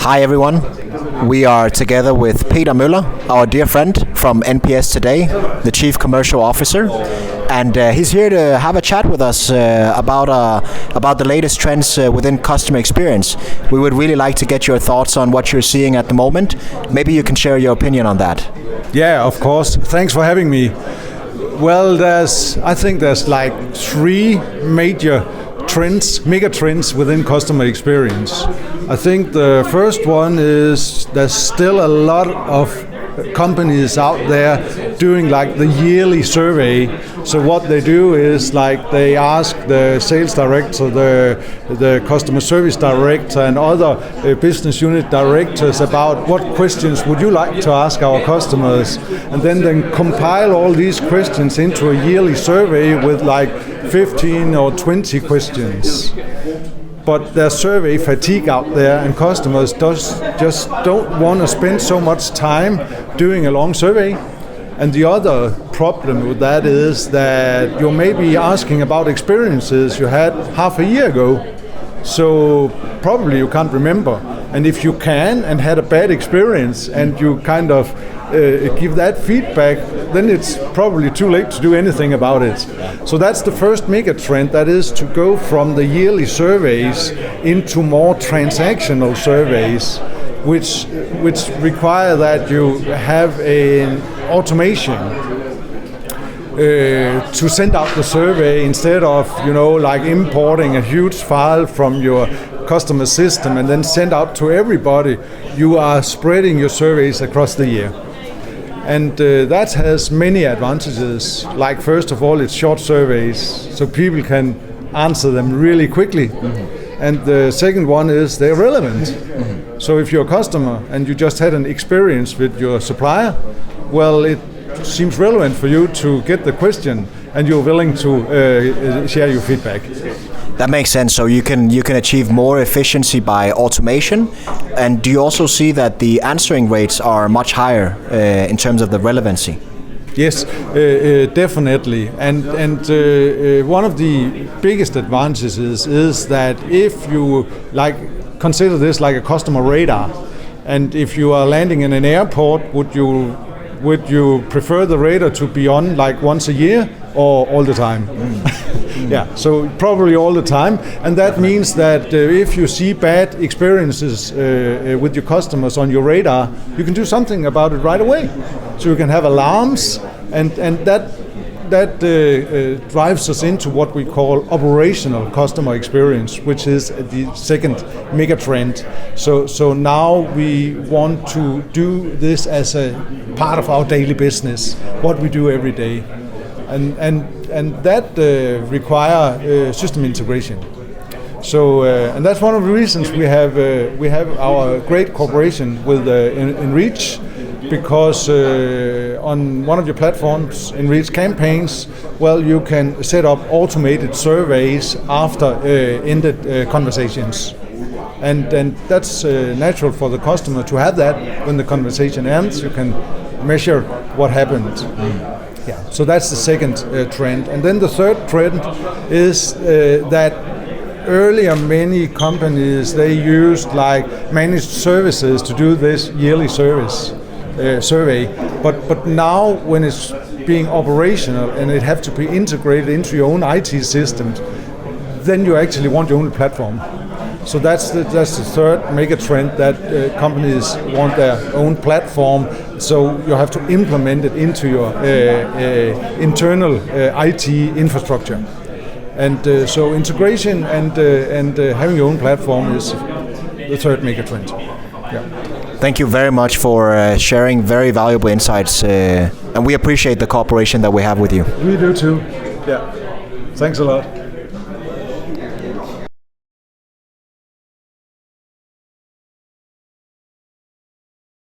Hi everyone, we are together with Peter Møller, our dear friend from nps.today, the Chief Commercial Officer, and he's here to have a chat with us about the latest trends within customer experience. We would really like to get your thoughts on what you're seeing at the moment. Maybe you can share your opinion on that. Yeah, of course. Thanks for having me. Well, I think there's like three major mega trends within customer experience. I think the first one is there's still a lot of companies out there doing like the yearly survey. So what they do is like they ask the sales director, the customer service director and other business unit directors about what questions would you like to ask our customers, and then compile all these questions into a yearly survey with like 15 or 20 questions. But there's survey fatigue out there, and customers just don't want to spend so much time doing a long survey. And the other problem with that is that you're maybe asking about experiences you had half a year ago, so probably you can't remember. And if you can and had a bad experience and you kind of give that feedback, then it's probably too late to do anything about it. So that's the first mega trend, that is to go from the yearly surveys into more transactional surveys, which require that you have an automation to send out the survey instead of like importing a huge file from your customer system and then send out to everybody. You are spreading your surveys across the year. And that has many advantages. Like, first of all, it's short surveys, so people can answer them really quickly. Mm-hmm. And the second one is they're relevant. Mm-hmm. So if you're a customer and you just had an experience with your supplier, well, it seems relevant for you to get the question, and you're willing to share your feedback. That makes sense. So you can achieve more efficiency by automation. And do you also see that the answering rates are much higher in terms of the relevancy? Yes, definitely. And one of the biggest advantages is that if you consider this like a customer radar, and if you are landing in an airport, would you prefer the radar to be on like once a year or all the time? Yeah, so probably all the time, and that means that if you see bad experiences with your customers on your radar, you can do something about it right away. So you can have alarms, and that drives us into what we call operational customer experience, which is the second mega trend. So now we want to do this as a part of our daily business, what we do every day. And that require system integration. So and that's one of the reasons we have our great cooperation with Enreach, because on one of your platforms, Enreach Campaigns, well, you can set up automated surveys after ended conversations. And that's natural for the customer to have that. When the conversation ends, you can measure what happened. Yeah, so that's the second trend. And then the third trend is that earlier many companies, they used like managed services to do this yearly survey. But now when it's being operational and it have to be integrated into your own IT systems, then you actually want your own platform. So that's the third mega trend, that companies want their own platform. So you have to implement it into your internal IT infrastructure. And so integration and having your own platform is the third mega trend. Yeah. Thank you very much for sharing very valuable insights, and we appreciate the cooperation that we have with you. We do too. Yeah. Thanks a lot.